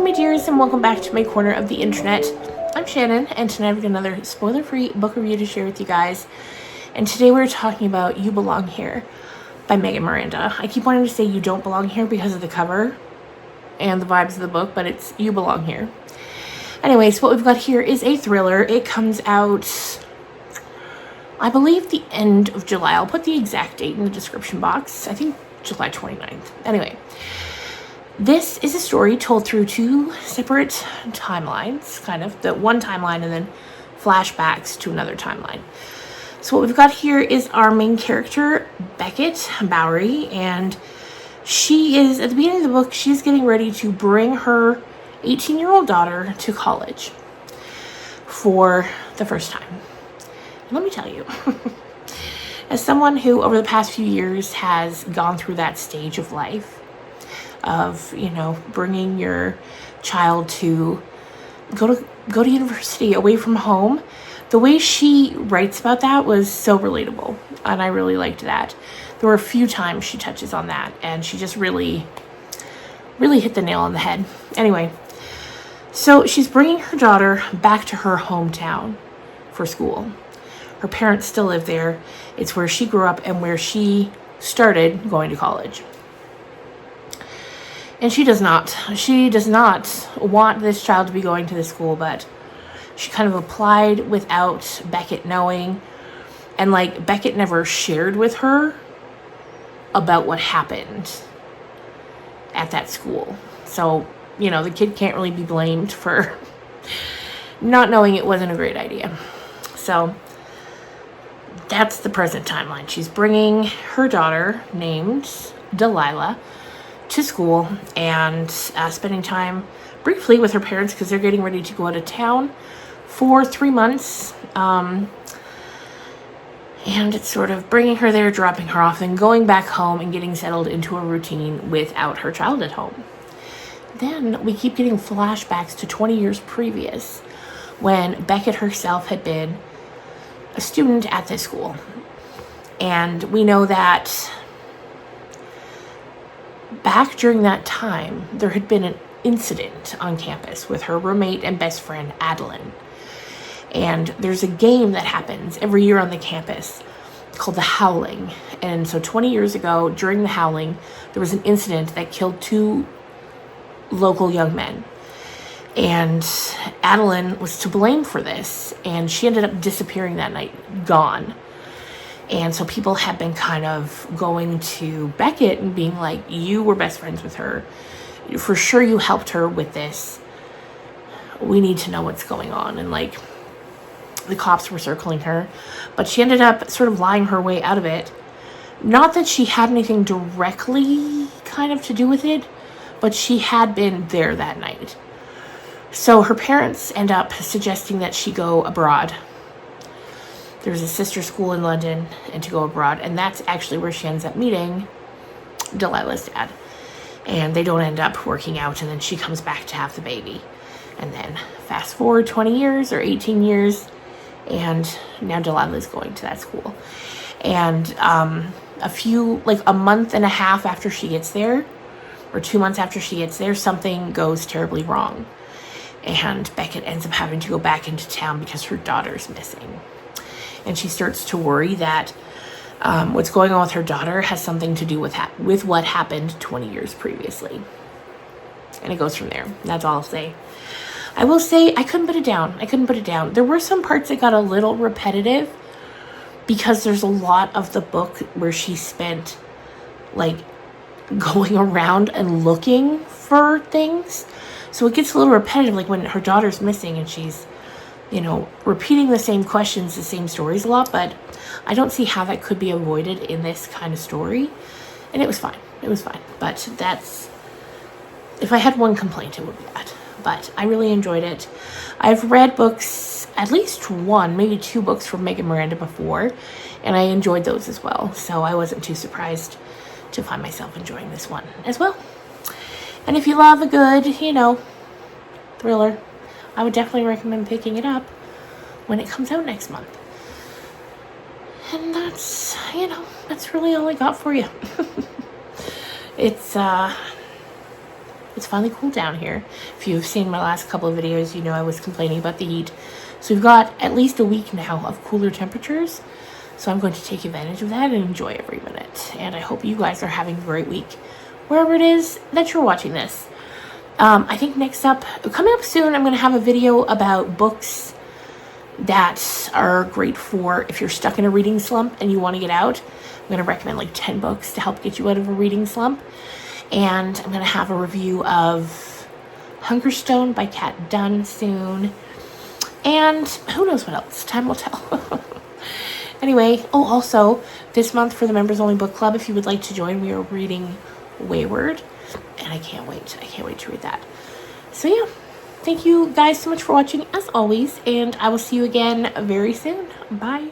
Hello my dears, and welcome back to my corner of the internet. I'm Shannon, and tonight I've got another spoiler-free book review to share with you guys. And today we're talking about You Belong Here by Miranda. I keep wanting to say You Don't Belong Here because of the cover and the vibes of the book, but it's You Belong Here. Anyways, what we've got here is a thriller. It comes out, I believe, the end of July. I'll put the exact date in the description box. I think July 29th. Anyway, this is a story told through two separate timelines, kind of. The one timeline and then flashbacks to another timeline. So what we've got here is our main character, Beckett Bowery, and she is, at the beginning of the book, she's getting ready to bring her 18-year-old daughter to college for the first time. And let me tell you, as someone who over the past few years has gone through that stage of life of, you know, bringing your child to go to university away from home, the way she writes about that was so relatable, and I really liked that. There were a few times she touches on that, and she just really hit the nail on the head. Anyway, so she's bringing her daughter back to her hometown for school. Her parents still live there. It's where she grew up and where she started going to college. And she does not want this child to be going to this school, but she kind of applied without Beckett knowing. And like, Beckett never shared with her about what happened at that school. So, you know, the kid can't really be blamed for not knowing it wasn't a great idea. So that's the present timeline. She's bringing her daughter, named Delilah, to school and spending time briefly with her parents because they're getting ready to go out of town for 3 months. And it's sort of bringing her there, dropping her off, and going back home and getting settled into a routine without her child at home. Then we keep getting flashbacks to 20 years previous when Beckett herself had been a student at this school. And we know that back during that time, there had been an incident on campus with her roommate and best friend, Adeline. And there's a game that happens every year on the campus called the Howling. And so 20 years ago, during the Howling, there was an incident that killed 2 local young men. And Adeline was to blame for this, and she ended up disappearing that night, gone. And so people have been kind of going to Beckett and being like, you were best friends with her. For sure you helped her with this. We need to know what's going on. And like, the cops were circling her, but she ended up sort of lying her way out of it. Not that she had anything directly kind of to do with it, but she had been there that night. So her parents end up suggesting that she go abroad. There's a sister school in London, and to go abroad. And that's actually where she ends up meeting Delilah's dad. And they don't end up working out, and then she comes back to have the baby. And then fast forward 20 years or 18 years, and now Delilah's going to that school. And a month and a half after she gets there, or 2 months after she gets there, something goes terribly wrong. And Beckett ends up having to go back into town because her daughter's missing. And she starts to worry that what's going on with her daughter has something to do with what happened 20 years previously. And it goes from there. That's all I'll say. I will say I couldn't put it down. There were some parts that got a little repetitive because there's a lot of the book where she spent like going around and looking for things. So it gets a little repetitive, like when her daughter's missing and she's, you know, repeating the same questions, the same stories a lot, but I don't see how that could be avoided in this kind of story. And it was fine. But that's, if I had one complaint, it would be that. But I really enjoyed it. I've read books, at least 1, maybe 2 books from Miranda before, and I enjoyed those as well. So I wasn't too surprised to find myself enjoying this one as well. And if you love a good, you know, thriller, I would definitely recommend picking it up when it comes out next month. And that's, you know, that's really all I got for you. It's It's finally cooled down here. If you've seen my last couple of videos, you know I was complaining about the heat. So we've got at least a week now of cooler temperatures. So I'm going to take advantage of that and enjoy every minute. And I hope you guys are having a great week, wherever it is that you're watching this. I think next up, coming up soon, I'm going to have a video about books that are great for if you're stuck in a reading slump and you want to get out. I'm going to recommend like 10 books to help get you out of a reading slump. And I'm going to have a review of Hungerstone by Kat Dunn soon. And who knows what else? Time will tell. Anyway, also, this month for the Members Only Book Club, if you would like to join, we are reading Wayward. And I can't wait. I can't wait to read that. So yeah, thank you guys so much for watching as always. And I will see you again very soon. Bye.